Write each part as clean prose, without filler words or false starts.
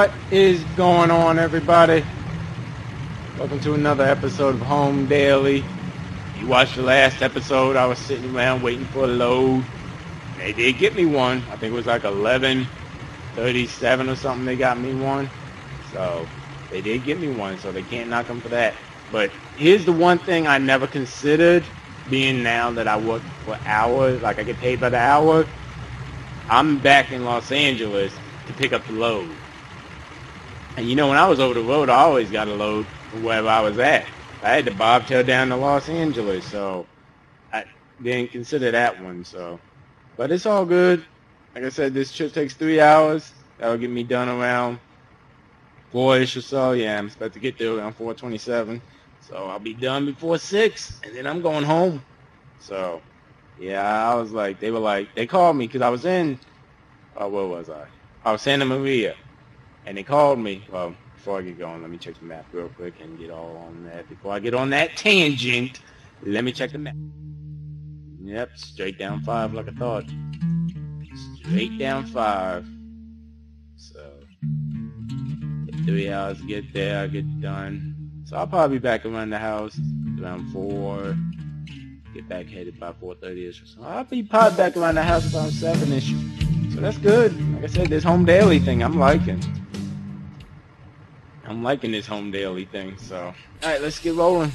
What is going on, everybody? Welcome to another episode of Home Daily. You watched the last episode. I was sitting around waiting for a load. They did get me one. I think it was like 11:37 or something. They got me one. So they did get me one, so they can't knock them for that. But here's the one thing I never considered, being now that I work for hours, like I get paid by the hour. I'm back in Los Angeles to pick up the load. And you know, when I was over the road, I always got a load from wherever I was at. I had to bobtail down to Los Angeles, so I didn't consider that one. So, but it's all good. Like I said, this trip takes 3 hours. That'll get me done around 4-ish or so. Yeah, I'm supposed to get there around 4:27. So I'll be done before 6, and then I'm going home. So, yeah, I was like, they called me because I was in, where was I? I was Santa Maria, and they called me. Well, before I get going, let me check the map real quick and get all on that. Before I get on that tangent, let me check the map. Yep, straight down 5 like I thought. Straight down 5. So, 3 hours to get there, I get done. So I'll probably be back around the house around 4. Get back headed by 4:30ish or so. I'll be probably back around the house around 7-ish. So that's good. Like I said, this home daily thing I'm liking. I'm liking this home daily thing. So, all right, let's get rolling.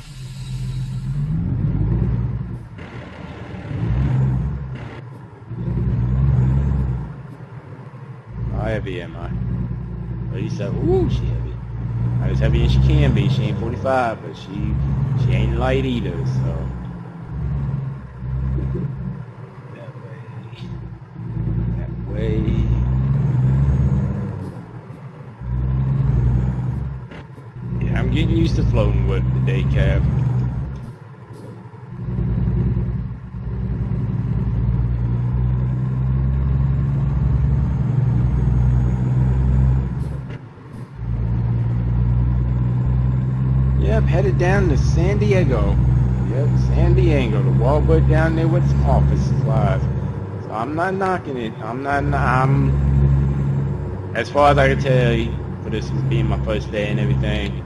How heavy am I? 37. Ooh, she heavy. Not as heavy as she can be. She ain't 45, but she ain't light either. So. That way. Yeah, I'm getting used to floating with the day cab. Yep, headed down to San Diego. Yep, San Diego, the Walmart down there with some office supplies. So I'm not knocking it. I'm as far as I can tell you, for this being my first day and everything,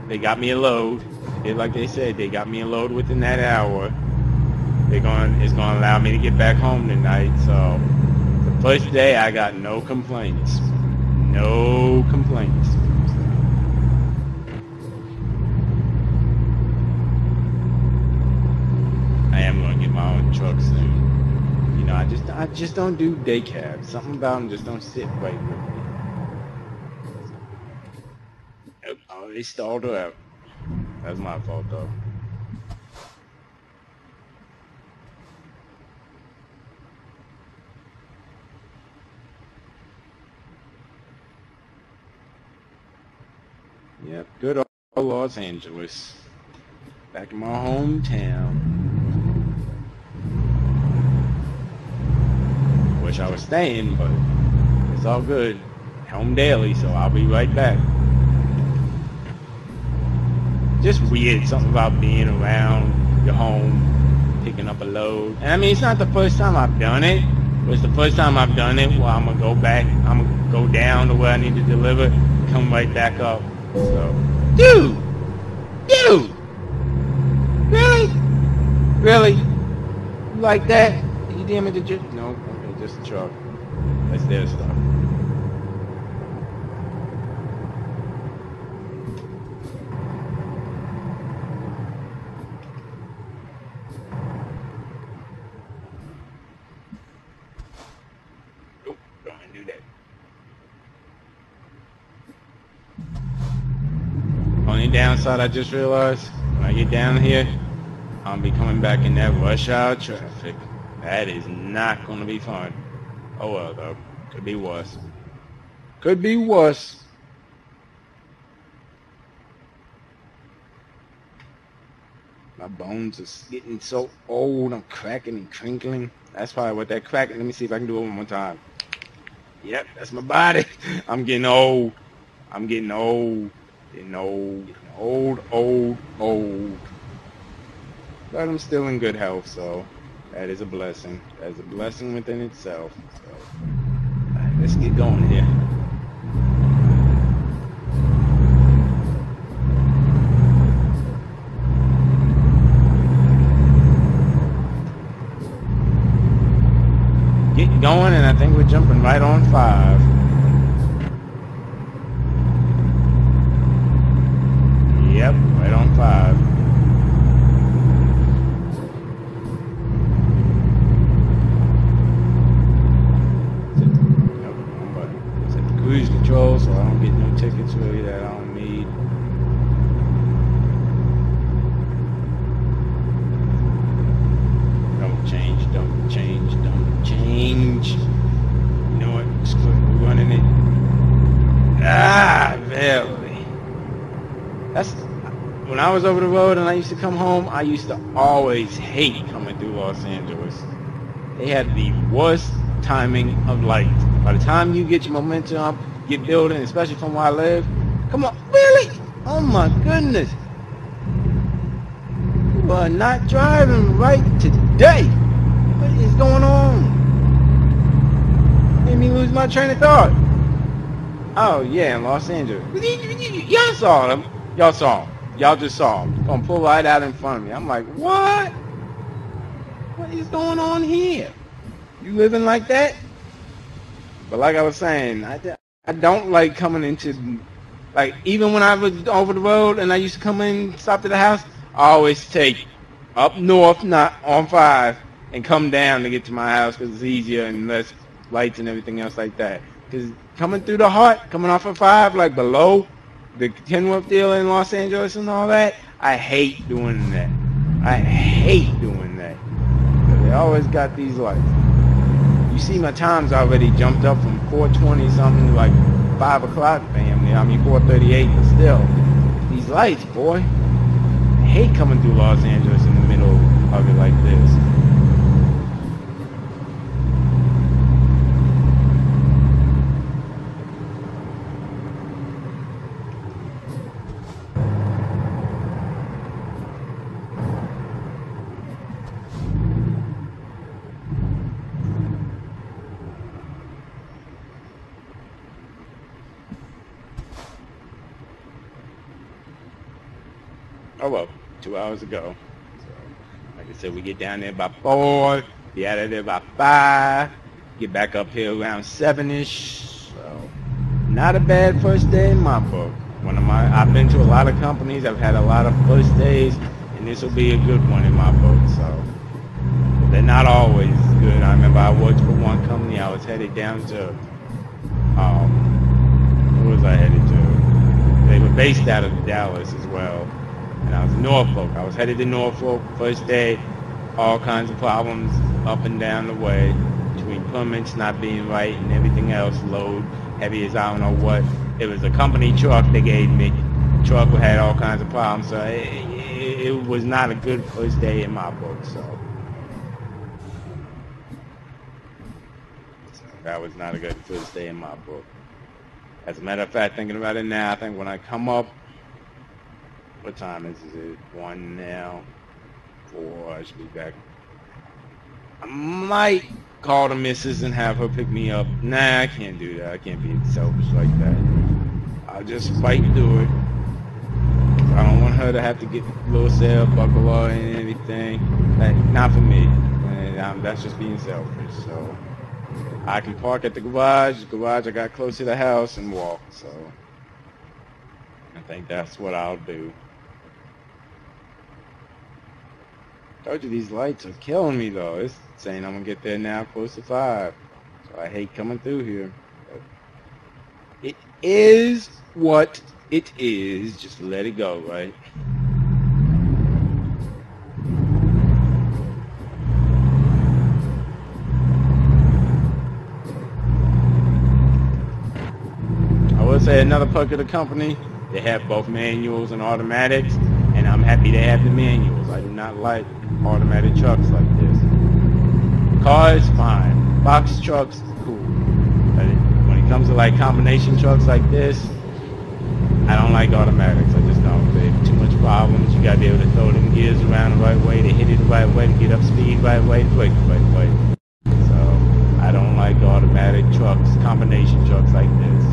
they got me a load. They did like they said, they got me a load within that hour. It's gonna allow me to get back home tonight. So the first day I got no complaints. No complaints. I am gonna get my own truck soon. You know, I just don't do day cabs. Something about them just don't sit right with me. Nope, I already stalled her out. That's my fault though. Yep, good old Los Angeles. Back in my hometown. Wish I was staying, but it's all good. Home daily, so I'll be right back. Just weird, something about being around your home, picking up a load. And I mean, it's not the first time I've done it, but it's the first time I've done it where I'm gonna go back, I'm gonna go down to where I need to deliver, come right back up. So, dude, really, you like that? You damn it, no. Just a truck. That's their stuff. Nope, don't want to do that. Only downside I just realized, when I get down here, I'll be coming back in that rush hour traffic. That is not going to be fun. Oh well, though. Could be worse. Could be worse. My bones are getting so old. I'm cracking and crinkling. That's probably what that cracking. Let me see if I can do it one more time. Yep, that's my body. I'm getting old. I'm getting old. Getting old. Old. But I'm still in good health, so that is a blessing. That is a blessing within itself. So, all right, let's get going here. getting going, and I think we're jumping right on 5. Yep, right on 5. Set the cruise control so I don't get no tickets really that I don't need. Don't change. You know what? Just we're running it. Really? That's when I was over the road and I used to come home. I used to always hate coming through Los Angeles. They had the worst timing of lights. By the time you get your momentum up, get building, especially from where I live. Come on, really? Oh my goodness! You are not driving right today. What is going on? Made me lose my train of thought. Oh yeah, in Los Angeles. Y'all saw them. Y'all saw them. Y'all just saw them. Gonna pull right out in front of me. I'm like, what? What is going on here? You living like that? But like I was saying, I don't like coming into, like, even when I was over the road and I used to come in, stop to the house, I always take up north, not on 5, and come down to get to my house because it's easier and less lights and everything else like that. Because coming through the heart, coming off of 5, like below the Kenworth deal in Los Angeles and all that, I hate doing that. I hate doing that. They always got these lights. You see my time's already jumped up from 4:20 something to like 5 o'clock, family. I mean 4:38, but still. These lights, boy. I hate coming through Los Angeles in the middle of it like this. Oh well, 2 hours ago. So, like I said, we get down there by 4, be out of there by 5, get back up here around 7-ish. So, not a bad first day in my book. I've been to a lot of companies, I've had a lot of first days, and this will be a good one in my book. So, they're not always good. I remember I worked for one company, I was headed down to, where was I headed to? They were based out of Dallas as well. And I was in Norfolk. I was headed to Norfolk. First day, all kinds of problems up and down the way between permits not being right and everything else, load heavy as I don't know what. It was a company truck they gave me. The truck had all kinds of problems, so it was not a good first day in my book. So that was not a good first day in my book. As a matter of fact, thinking about it now, I think when I come up, what time is it? 1 now. 4. I should be back. I might call the missus and have her pick me up. Nah, I can't do that. I can't be selfish like that. I'll just fight through it. I don't want her to have to get little cell, buckle her and everything. Not for me. And that's just being selfish. So I can park at the garage. I got close to the house and walk. So I think that's what I'll do. Told you these lights are killing me though. It's saying I'm gonna get there now close to 5. So I hate coming through here. But it is what it is. Just let it go, right? I would say another perk of the company, they have both manuals and automatics, and I'm happy they have the manuals. I do not like automatic trucks like this. Cars, fine. Box trucks, cool. But when it comes to like combination trucks like this, I don't like automatics. I just don't. They have too much problems. You gotta be able to throw them gears around the right way, to hit it the right way, to get up speed right way, to brake the right way. So I don't like automatic trucks, combination trucks like this.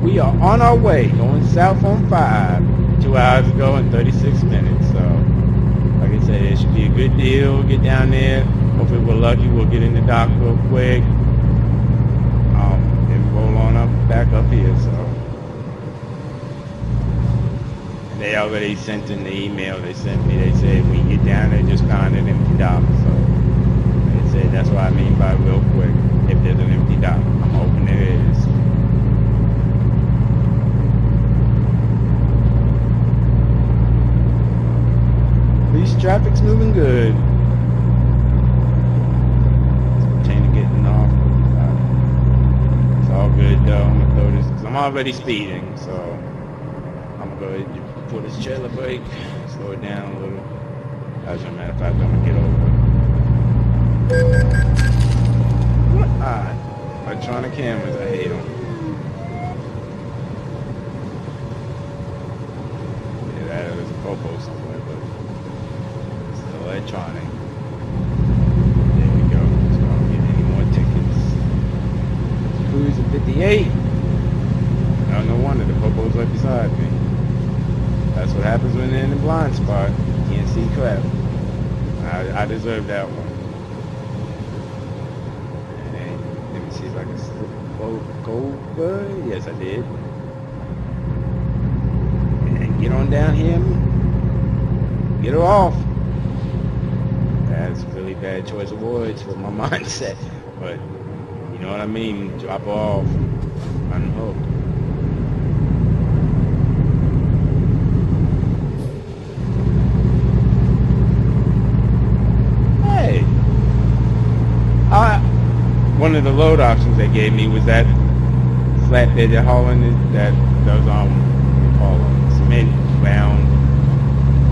we are on our way, going south on 5, 2 hours ago and 36 minutes. So, like I said, it should be a good deal. Get down there. Hopefully we're lucky. We'll get in the dock real quick. And roll on up, back up here. So, they already sent in the email they sent me. They said when you get down there, just find an empty dock. So, they said that's what I mean by real quick. If there's an empty dock, I'm hoping there is. At least traffic's moving good. It's pertaining to getting off. It's all good though. I'm gonna throw this because I'm already speeding, so I'm gonna go ahead and pull this trailer brake, slow it down a little. As a matter of fact, I'm gonna get over. What? Electronic cameras, I hate them. Yeah, there's a popo somewhere, but it's electronic. There we go. So I don't get any more tickets. Cruise at 58. Oh, no wonder the popo's right beside me. That's what happens when they're in the blind spot. You can't see crap. I deserve that one. Let me see if I can slip over. Yes, I did. And get on down here. Get her off. That's a really bad choice of words for my mindset. But you know what I mean. Drop her off. Unhook. One of the load options they gave me was that flatbed they're hauling that those what do you call them, cement round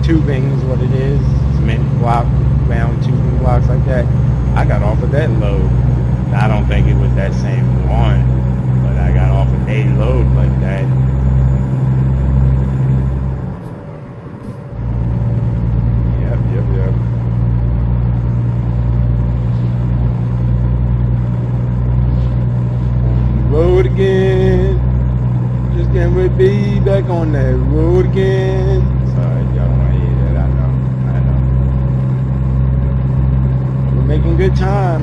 tubing is what it is, cement block round tubing blocks like that. I got off of that load. I don't think it was that same one, but I got off of a load like that. Yep. Road again. Just getting ready to be back on that road again. Sorry, y'all don't want to hear that. I know. We're making good time.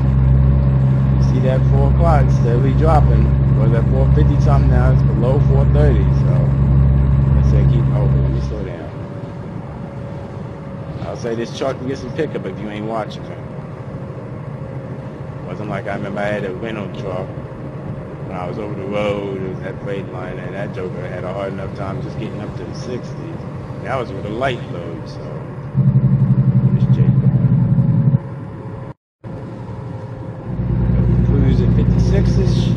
You see that 4 o'clock steadily dropping. Was at 4:50 something now. It's below 4:30. So let's say keep open. Let me slow down. I'll say this truck can get some pickup if you ain't watching it. Wasn't like I remember I had a rental truck. When I was over the road, it was that Freightliner, and that joker had a hard enough time just getting up to the 60s. That was with a light load, so just check that. Cruise at 56-ish.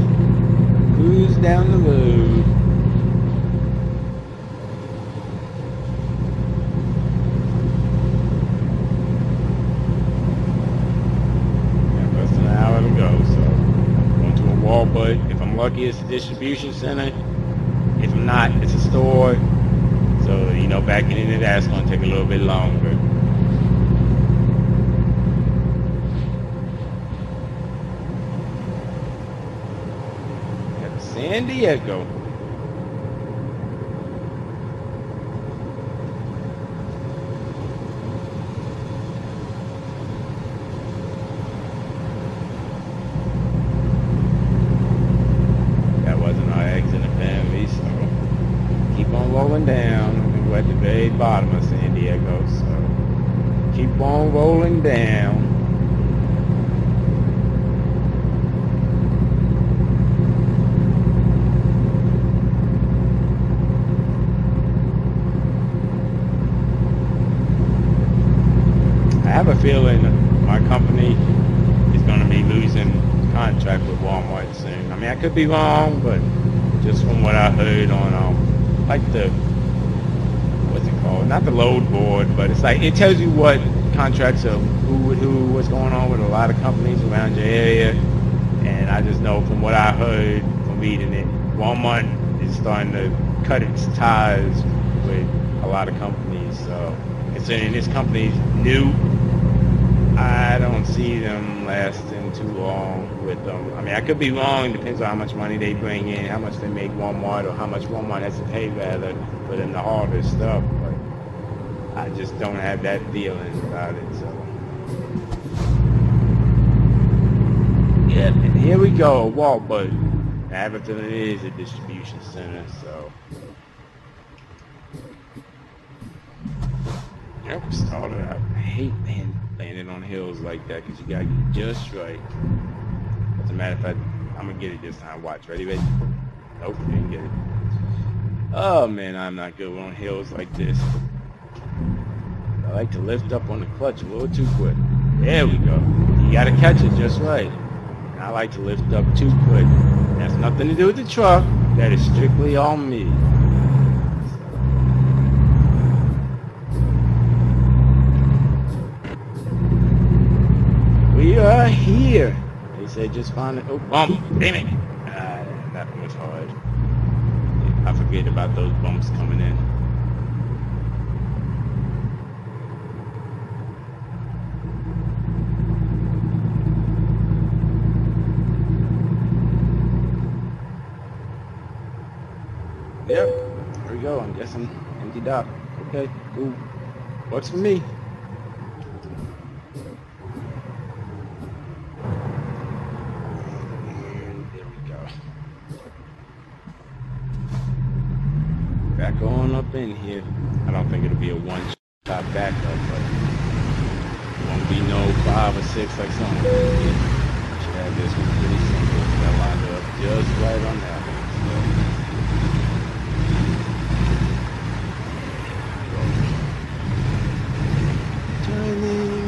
Cruise down the road. Yeah, less than an hour to go, so. But if I'm lucky, it's a distribution center. If I'm not, it's a store. So, you know, backing into that's going to take a little bit longer. Got San Diego. Rolling down. We're at the very bottom of San Diego, so keep on rolling down. I have a feeling my company is going to be losing contract with Walmart soon. I mean, I could be wrong, but just from what I heard on like the, what's it called? Not the load board, but it's like, it tells you what contracts are, what's going on with a lot of companies around your area. And I just know from what I heard from reading it, Walmart is starting to cut its ties with a lot of companies. So considering this company's new, I don't see them lasting too long with them. I mean, I could be wrong. It depends on how much money they bring in, how much they make Walmart, or how much Walmart has to pay rather for them to haul this stuff. But I just don't have that feeling about it. So yeah, and here we go, Walmart. I have a feeling it is a distribution center. So yeah, we started out. I hate landing on hills like that because you gotta get just right. As a matter of fact, I'm gonna get it this time. Watch, ready? Nope, didn't get it. Oh man, I'm not good on hills like this. I like to lift up on the clutch a little too quick. There we go. You gotta catch it just right. And I like to lift up too quick. That's nothing to do with the truck. That is strictly on me. We are here. They said just find it. Oh, bump. Damn it. That was hard. I forget about those bumps coming in. Yep. There we go. I'm guessing empty dock. Okay. Cool. Works for me. Back on up in here. I don't think it'll be a one-shot backup, but it won't be no 5 or 6 like some of them did. Should have this one pretty simple. Got lined up just right on that one. So. Turning.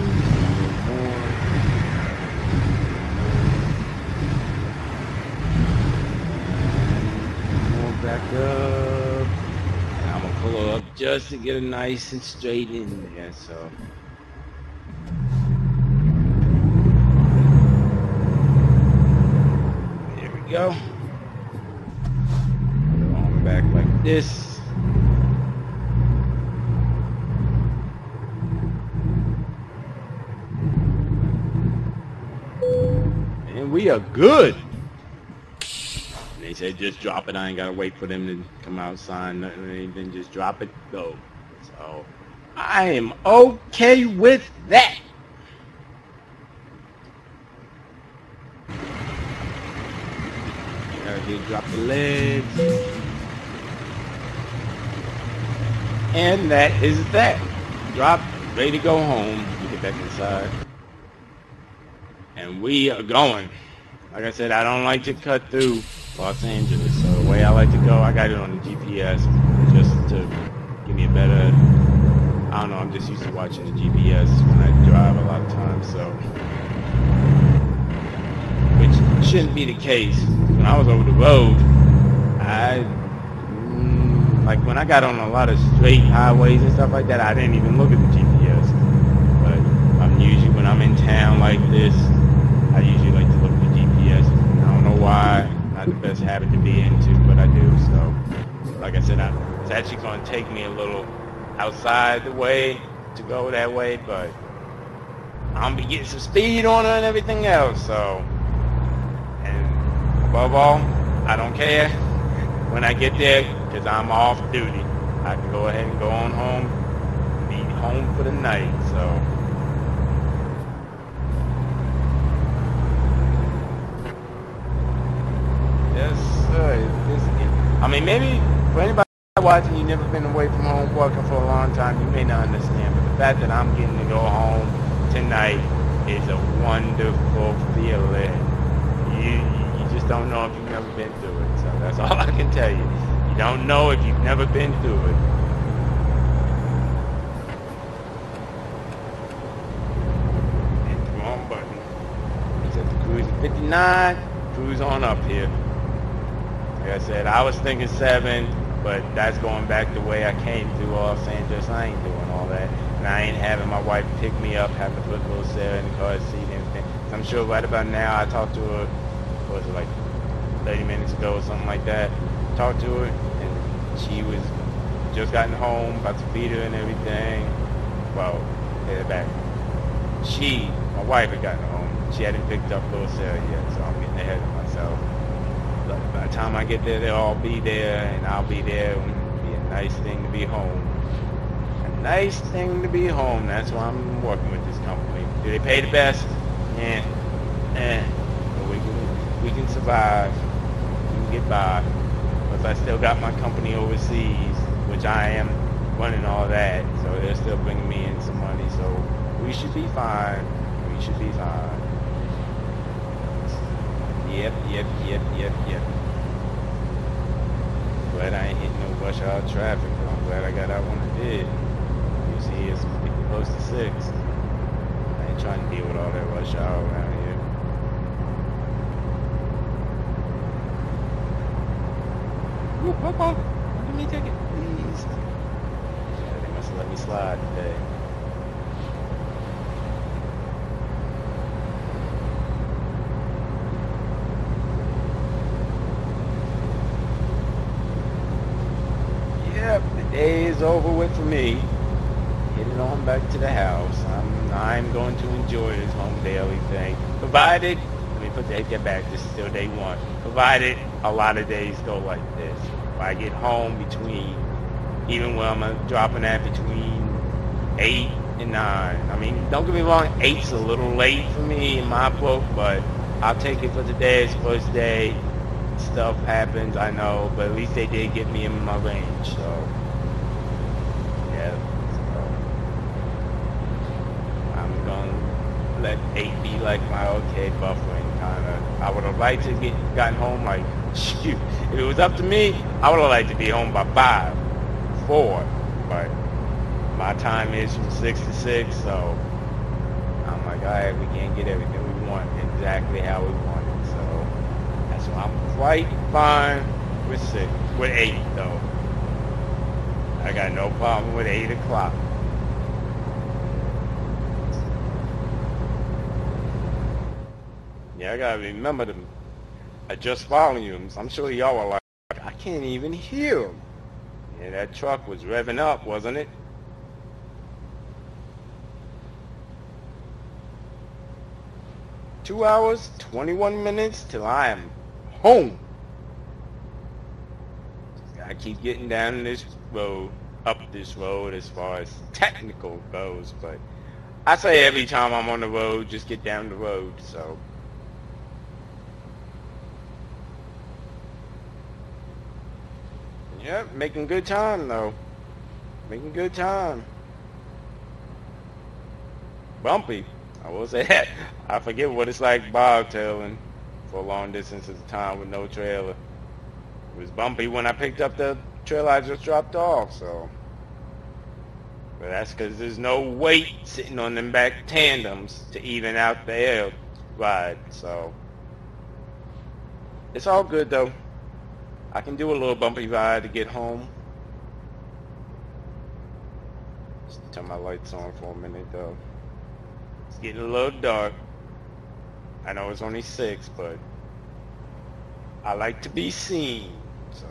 More back up. Pull her up just to get it nice and straight in there, so. There we go. On back like this. And we are good. They said just drop it. I ain't gotta wait for them to come out, sign nothing or anything. Just drop it, go. So I am okay with that. Gotta drop the legs. And that is that. Drop, ready to go home. We get back inside. And we are going. Like I said, I don't like to cut through Los Angeles, so the way I like to go, I got it on the GPS just to give me a better, I don't know, I'm just used to watching the GPS when I drive a lot of times, so, which shouldn't be the case. When I was over the road, like when I got on a lot of straight highways and stuff like that, I didn't even look at the GPS, but I'm usually, when I'm in town like this, I usually like to look at the GPS. I don't know why. Not the best habit to be into, but I do. So, like I said, it's actually going to take me a little outside the way to go that way, but I'm be getting some speed on it and everything else. So, and above all, I don't care when I get there because I'm off duty. I can go ahead and go on home, be home for the night. So. I mean, maybe for anybody watching, you've never been away from home working for a long time, you may not understand, but the fact that I'm getting to go home tonight is a wonderful feeling. You just don't know if you've never been through it, so that's all I can tell you. You don't know if you've never been through it. Hit the wrong button. It's at the cruise at 59, cruise on up here. Like I said, I was thinking 7, but that's going back the way I came through Los Angeles. I ain't doing all that. And I ain't having my wife pick me up, have to put little Sarah in the car seat and everything. So I'm sure right about now, I talked to her, what was it, like 30 minutes ago or something like that. Talked to her, and she was just gotten home, about to feed her and everything. Well, headed back. My wife had gotten home. She hadn't picked up Little Sarah yet, so I'm getting ahead of myself. But by the time I get there, they'll all be there, and I'll be there. It'll be a nice thing to be home. A nice thing to be home. That's why I'm working with this company. Do they pay the best? Yeah. But we can survive. We can get by. Plus, I still got my company overseas, which I am running all that. So they're still bringing me in some money. So we should be fine. We should be fine. Yep. Glad I ain't hitting no rush hour traffic, but I'm glad I got out when I did. You see, it's getting close to 6. I ain't trying to deal with all that rush hour around here. Ooh, Papa, let me take it, please. Yeah, they must have let me slide today. Yep, the day is over with for me. Headed on back to the house. I'm going to enjoy this home daily thing. Provided, let me take that back, this is still day 1. Provided a lot of days go like this. If I get home between, even when I'm dropping at between 8 and 9. I mean, don't get me wrong, 8's a little late for me in my book, but I'll take it for today. It's first day. Stuff happens, I know, but at least they did get me in my range, so yeah. So I'm gonna let 8 be like my okay buffering kind of. I would have liked to gotten home like, shoot, if it was up to me, I would have liked to be home by 5, 4, but my time is from 6 to 6, so I'm like, alright, we can't get everything we want exactly how we want it, so that's why I'm quite fine with 8 though. I got no problem with 8 o'clock. Yeah, I gotta remember to adjust volumes. I'm sure y'all are like, I can't even hear them. Yeah, that truck was revving up, wasn't it? Two hours, 21 minutes till I am home. I keep getting down this road, up this road as far as technical goes, but I say every time I'm on the road, just get down the road, so. Yep, making good time though. Making good time. Bumpy, I will say that. I forget what it's like bobtailing for long distances of time with no trailer. It was bumpy when I picked up the trailer I just dropped off, so. But that's because there's no weight sitting on them back tandems to even out the air ride, so. It's all good though. I can do a little bumpy ride to get home. Just turn my lights on for a minute though. It's getting a little dark. I know it's only 6, but I like to be seen, so.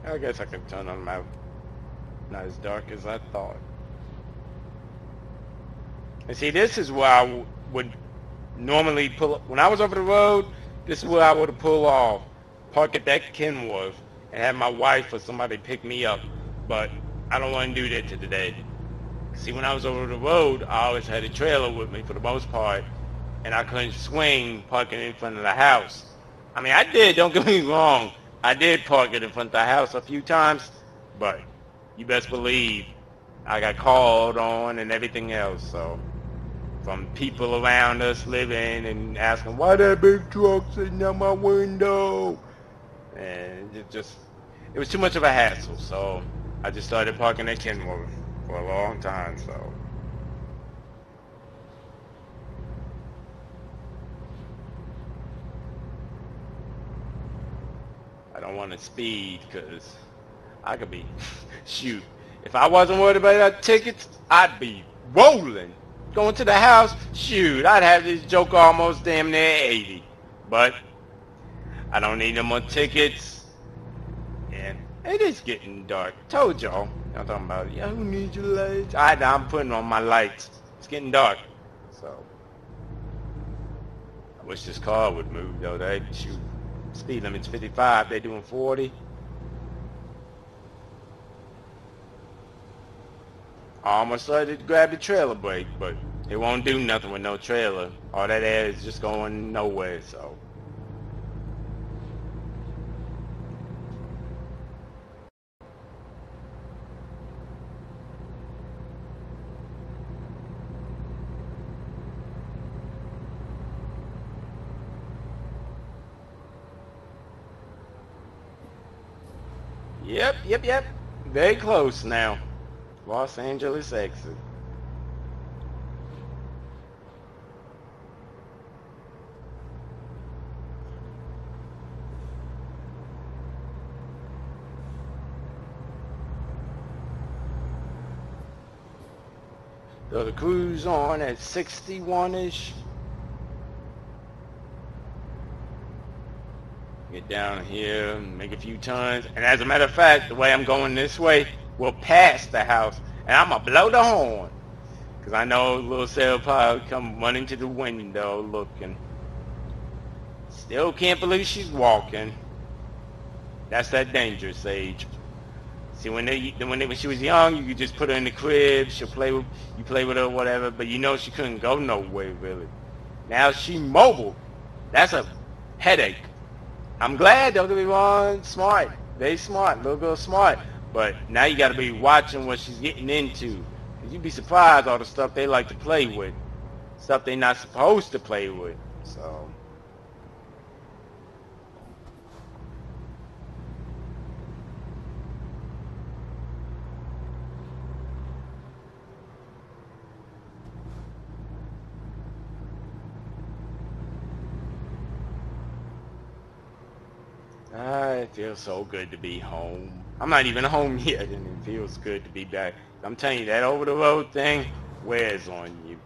I guess I could turn on my, not as dark as I thought. And see, this is where I would normally pull up. When I was over the road, this is where I would have pulled off, park at that Kenworth, and have my wife or somebody pick me up. But I don't want to do that today. See, when I was over the road, I always had a trailer with me for the most part, and I couldn't swing parking in front of the house. I mean, I did, don't get me wrong. I did park it in front of the house a few times, but you best believe I got called on and everything else, so. From people around us living and asking, why that big truck sitting out my window? And it was too much of a hassle, so I just started parking at Kenworth for a long time, so. I don't want to speed because I could be, shoot. If I wasn't worried about that tickets, I'd be rolling. Going to the house, shoot, I'd have this joke almost damn near 80. But I don't need no more tickets. And it is getting dark. Told y'all. I'm talking about, yeah, who needs your lights? I'm putting on my lights. It's getting dark. So, I wish this car would move though. They shoot. Speed limit's 55. They doing 40. I almost started to grab the trailer brake, but it won't do nothing with no trailer. All that air is just going nowhere, so. Yep. Very close now. Los Angeles exit. So the cruise on at 61-ish. Get down here, make a few turns, and as a matter of fact, the way I'm going this way will pass the house, and I'm gonna blow the horn, because I know little Sarah probably come running to the window looking. Still can't believe she's walking. That's that dangerous age. See, when she was young, you could just put her in the crib, she'll play with her, whatever, but you know she couldn't go nowhere really. Now she mobile. That's a headache. I'm glad, don't get me wrong, smart, very smart, little girl smart, but now you got to be watching what she's getting into, because you'd be surprised all the stuff they like to play with, stuff they're not supposed to play with, so. It feels so good to be home. I'm not even home yet, and it feels good to be back. I'm telling you, that over-the-road thing wears on you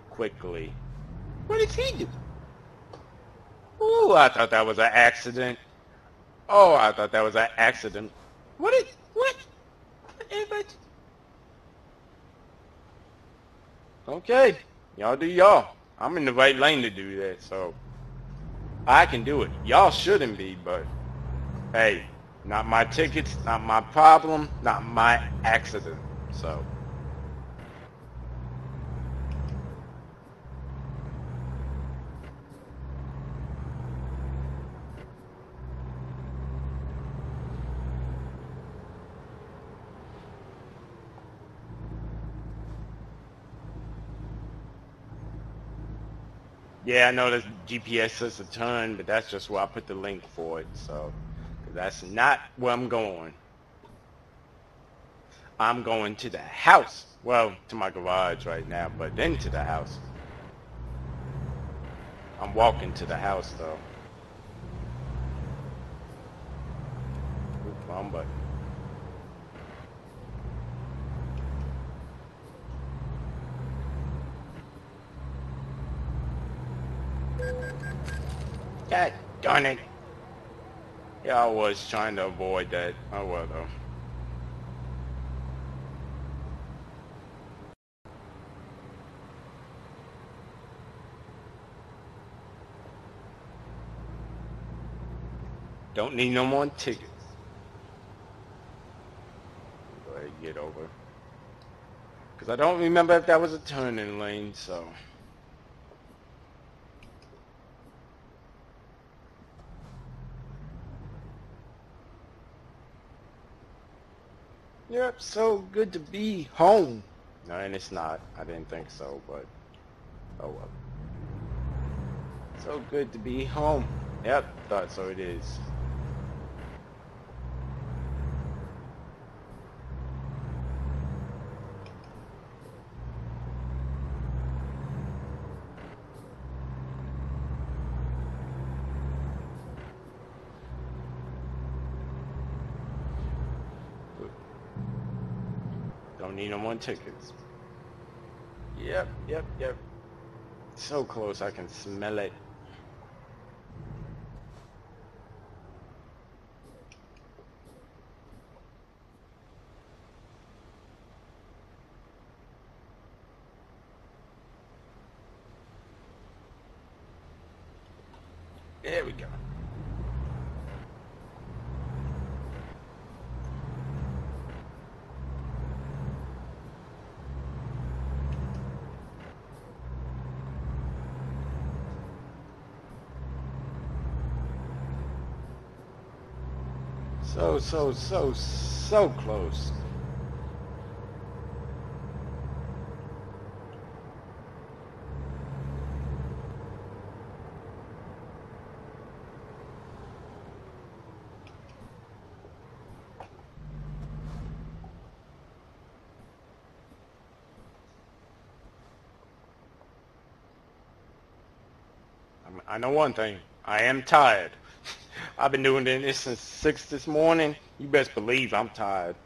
quickly. What did he do? Ooh, I thought that was an accident. Oh, I thought that was an accident. What? Everybody... Okay, y'all do y'all. I'm in the right lane to do that, so I can do it. Y'all shouldn't be, but hey, not my tickets, not my problem, not my accident. So. Yeah, I know this GPS says a turn, but that's just where I put the link for it, so that's not where I'm going. I'm going to the house. Well, to my garage right now, but then to the house. I'm walking to the house, though. Oops, wrong button. God darn it. Yeah, I was trying to avoid that. Oh well, though. Don't need no more tickets. Go ahead and get over. Because I don't remember if that was a turning lane, so. Yep, so good to be home. No, and it's not. I didn't think so, but oh well. So good to be home. Yep, thought so it is. need no more tickets. Yep. So close, I can smell it. There we go. So close. I know one thing. I am tired. I've been doing this since 6 this morning. You best believe I'm tired.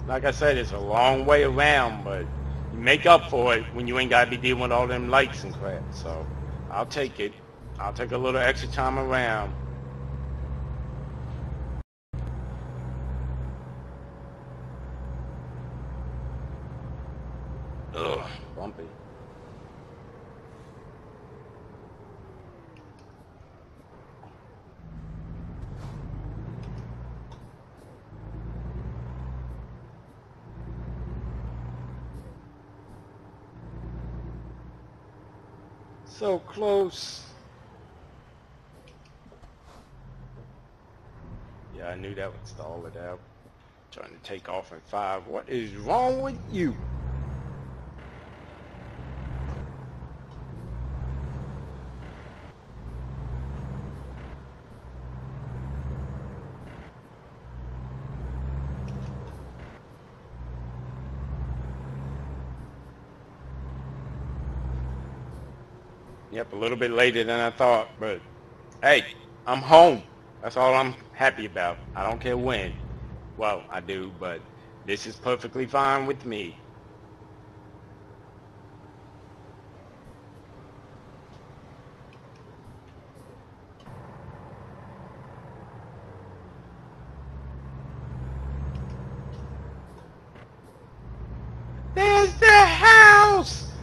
Like I said, it's a long way around, but you make up for it when you ain't got to be dealing with all them lights and crap. So I'll take it. I'll take a little extra time around. Ugh, bumpy. So close. Yeah, I knew that would stall it out. Trying to take off in 5. What is wrong with you? Yep, a little bit later than I thought, but hey, I'm home. That's all I'm happy about. I don't care when. Well, I do, but this is perfectly fine with me. There's the house!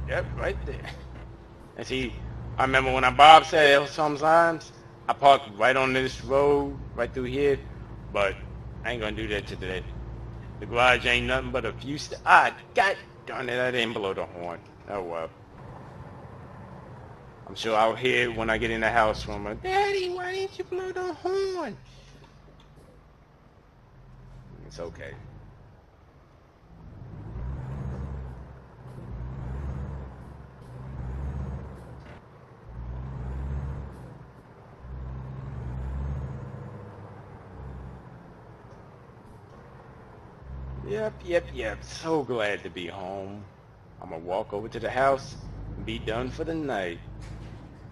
Yep, right there. And see, I remember when Bob said sometimes I park right on this road, right through here, but I ain't gonna do that today. The garage ain't nothing but a few God darn it, I didn't blow the horn. Oh well. I'm sure I'll hear it when I get in the house from her. Daddy, why didn't you blow the horn? It's okay. Yep. So glad to be home. I'm gonna walk over to the house and be done for the night.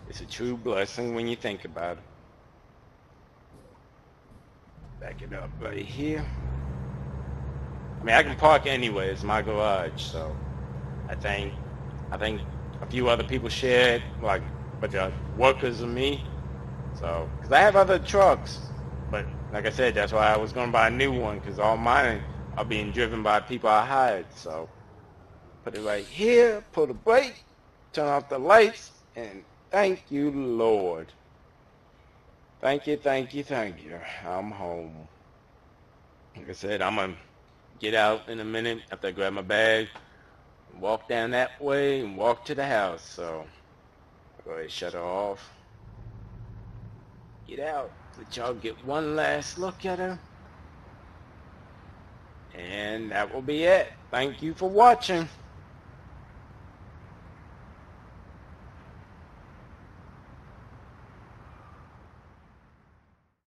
It's a true blessing when you think about it. Back it up right here. I mean, I can park anywhere. It's my garage, so I think a few other people share it, like, but the workers and me. So, because I have other trucks, but like I said, that's why I was going to buy a new one, because all mine are being driven by people I hired. So, put it right here, pull the brake, turn off the lights, and thank you, Lord. Thank you. I'm home. Like I said, I'm going to get out in a minute after I grab my bag, walk down that way, and walk to the house. So, I'll go ahead and shut her off. Get out. Let y'all get one last look at her. And that will be it. Thank you for watching.